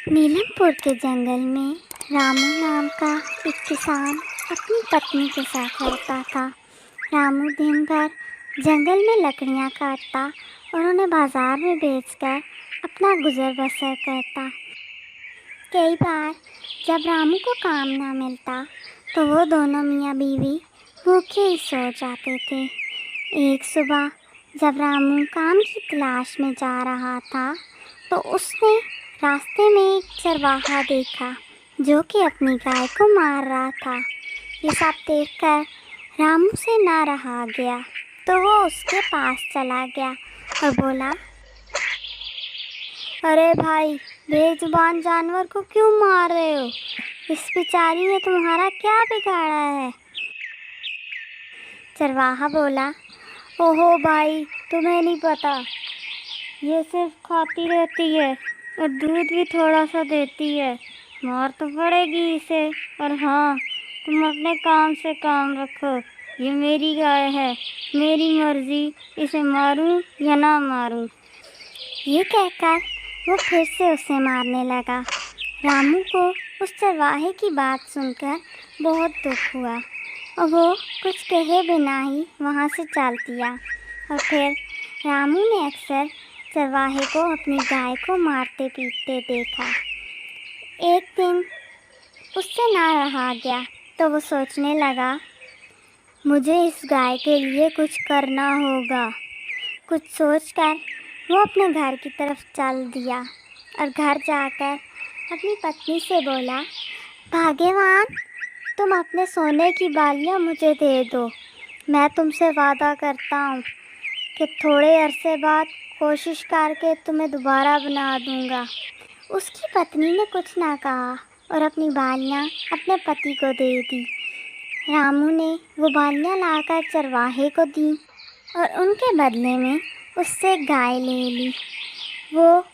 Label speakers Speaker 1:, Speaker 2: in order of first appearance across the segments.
Speaker 1: नीलमपुर के जंगल में रामू नाम का एक किसान अपनी पत्नी के साथ रहता था। रामू दिन भर जंगल में लकड़ियाँ काटता और उन्हें बाजार में बेचकर अपना गुजर बसर करता। कई बार जब रामू को काम ना मिलता तो वो दोनों मियाँ बीवी भूखे ही सो जाते थे। एक सुबह जब रामू काम की तलाश में जा रहा था तो उसने रास्ते में एक चरवाहा देखा जो कि अपनी गाय को मार रहा था। ये सब देखकर रामू से ना रहा गया तो वो उसके पास चला गया और बोला, अरे भाई, बेजुबान जानवर को क्यों मार रहे हो? इस बेचारी ने तुम्हारा क्या बिगाड़ा है? चरवाहा बोला, ओहो भाई, तुम्हें नहीं पता, ये सिर्फ खाती रहती है और दूध भी थोड़ा सा देती है। मार तो पड़ेगी इसे, और हाँ, तुम अपने काम से काम रखो। ये मेरी गाय है, मेरी मर्जी इसे मारूं या ना मारूं। ये कहकर वो फिर से उसे मारने लगा। रामू को उस चरवाहे की बात सुनकर बहुत दुख हुआ और वो कुछ कहे बिना ही वहाँ से चल दिया। और फिर रामू ने अक्सर चरवाहे को अपनी गाय को मारते पीटते देखा। एक दिन उससे ना रहा गया तो वो सोचने लगा, मुझे इस गाय के लिए कुछ करना होगा। कुछ सोचकर वो अपने घर की तरफ चल दिया और घर जाकर अपनी पत्नी से बोला, भाग्यवान, तुम अपने सोने की बालियाँ मुझे दे दो। मैं तुमसे वादा करता हूँ कि थोड़े अरसे बाद कोशिश करके तुम्हें दोबारा बना दूँगा। उसकी पत्नी ने कुछ ना कहा और अपनी बालियाँ अपने पति को दे दी। रामू ने वो बालियाँ लाकर चरवाहे को दी और उनके बदले में उससे गाय ले ली। वो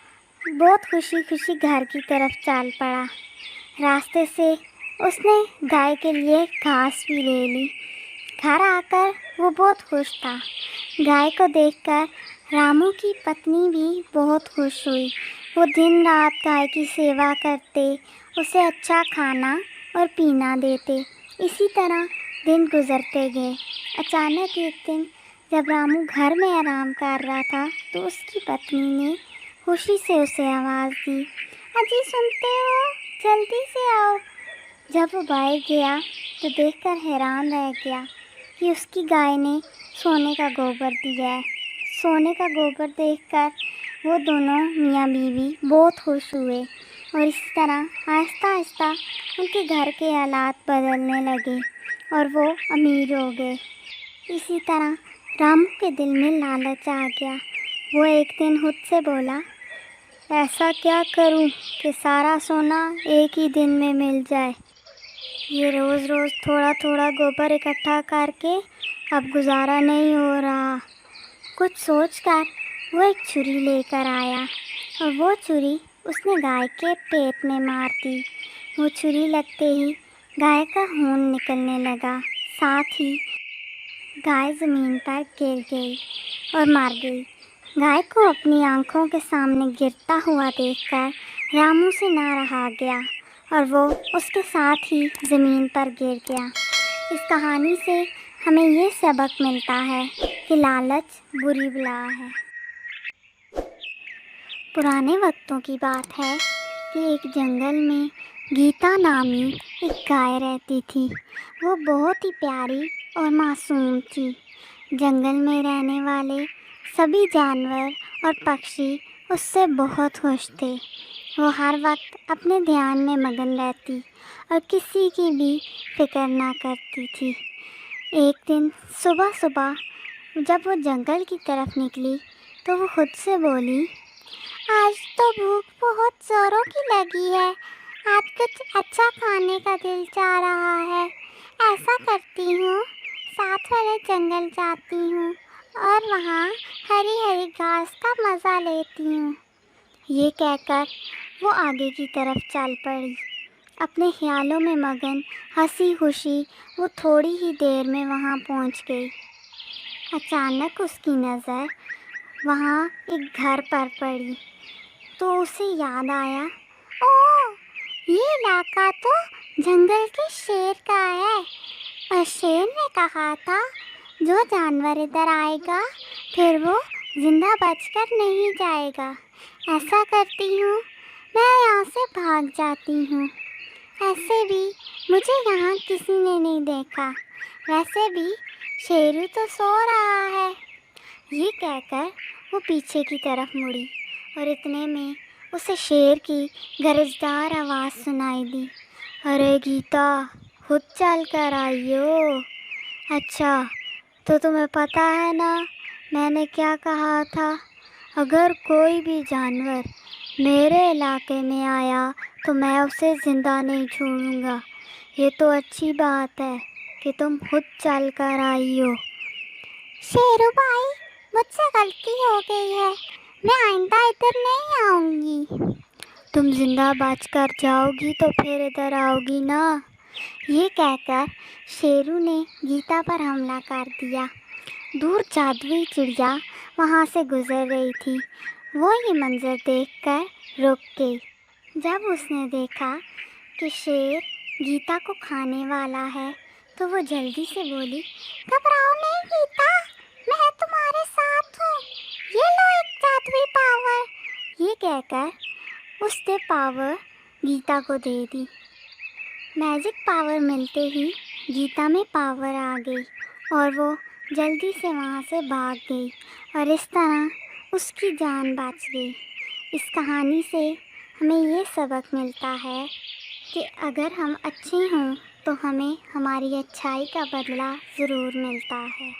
Speaker 1: बहुत खुशी खुशी घर की तरफ चल पड़ा। रास्ते से उसने गाय के लिए घास भी ले ली। घर आकर वो बहुत खुश था। गाय को देखकर रामू की पत्नी भी बहुत खुश हुई। वो दिन रात गाय की सेवा करते, उसे अच्छा खाना और पीना देते। इसी तरह दिन गुजरते गए। अचानक एक दिन जब रामू घर में आराम कर रहा था तो उसकी पत्नी ने खुशी से उसे आवाज़ दी, अजी सुनते हो, जल्दी से आओ। जब वो बाहर गया तो देखकर हैरान रह गया कि उसकी गाय ने सोने का गोबर दिया है। सोने का गोबर देखकर वो दोनों मियाँ बीवी बहुत खुश हुए और इस तरह आहिस्ता आहिस्ता उनके घर के हालात बदलने लगे और वो अमीर हो गए। इसी तरह रामू के दिल में लालच आ गया। वो एक दिन खुद से बोला, ऐसा क्या करूं कि सारा सोना एक ही दिन में मिल जाए। ये रोज़ रोज़ थोड़ा थोड़ा गोबर इकट्ठा करके अब गुजारा नहीं हो रहा। कुछ सोचकर वो एक छुरी लेकर आया और वो छुरी उसने गाय के पेट में मार दी। वो छुरी लगते ही गाय का खून निकलने लगा। साथ ही गाय ज़मीन पर गिर गई और मर गई। गाय को अपनी आंखों के सामने गिरता हुआ देखकर रामू से ना रहा गया और वो उसके साथ ही ज़मीन पर गिर गया। इस कहानी से हमें ये सबक मिलता है कि लालच बुरी बला है। पुराने वक्तों की बात है कि एक जंगल में गीता नामी एक गाय रहती थी। वो बहुत ही प्यारी और मासूम थी। जंगल में रहने वाले सभी जानवर और पक्षी उससे बहुत खुश थे। वो हर वक्त अपने ध्यान में मगन रहती और किसी की भी फिक्र ना करती थी। एक दिन सुबह सुबह जब वो जंगल की तरफ निकली तो वो खुद से बोली, आज तो भूख बहुत ज़ोरों की लगी है। आज कुछ अच्छा खाने का दिल चाह रहा है। ऐसा करती हूँ, साथ वाले जंगल जाती हूँ और वहाँ हरी हरी घास का मज़ा लेती हूँ। ये कहकर वो आगे की तरफ चल पड़ी। अपने ख्यालों में मगन हंसी खुशी वो थोड़ी ही देर में वहाँ पहुँच गई। अचानक उसकी नज़र वहाँ एक घर पर पड़ी तो उसे याद आया, ओह, ये इलाका तो जंगल के शेर का है और शेर ने कहा था जो जानवर इधर आएगा फिर वो जिंदा बचकर नहीं जाएगा। ऐसा करती हूँ, मैं यहाँ से भाग जाती हूँ। ऐसे भी मुझे यहाँ किसी ने नहीं देखा, वैसे भी शेरू तो सो रहा है। ये कहकर वो पीछे की तरफ मुड़ी और इतने में उसे शेर की गरजदार आवाज़ सुनाई दी। अरे गीता, खुद चल कर आइयो। अच्छा, तो तुम्हें पता है ना मैंने क्या कहा था? अगर कोई भी जानवर मेरे इलाके में आया तो मैं उसे ज़िंदा नहीं छोड़ूंगा। ये तो अच्छी बात है कि तुम खुद चल कर आई हो। शेरू भाई, मुझसे गलती हो गई है, मैं आइंदा इधर नहीं आऊँगी। तुम जिंदा बचकर जाओगी तो फिर इधर आओगी ना। ये कहकर शेरू ने गीता पर हमला कर दिया। दूर जादुई चिड़िया वहाँ से गुजर रही थी, वो ये मंजर देखकर रुक गई। जब उसने देखा कि शेर गीता को खाने वाला है तो वो जल्दी से बोली, घबराओ नहीं गीता, मैं तुम्हारे साथ हूँ, ये लो एक जादुई पावर। ये कहकर उसने पावर गीता को दे दी। मैजिक पावर मिलते ही गीता में पावर आ गई और वो जल्दी से वहाँ से भाग गई और इस तरह उसकी जान बच गई। इस कहानी से हमें ये सबक मिलता है कि अगर हम अच्छे हों तो हमें हमारी अच्छाई का बदला ज़रूर मिलता है।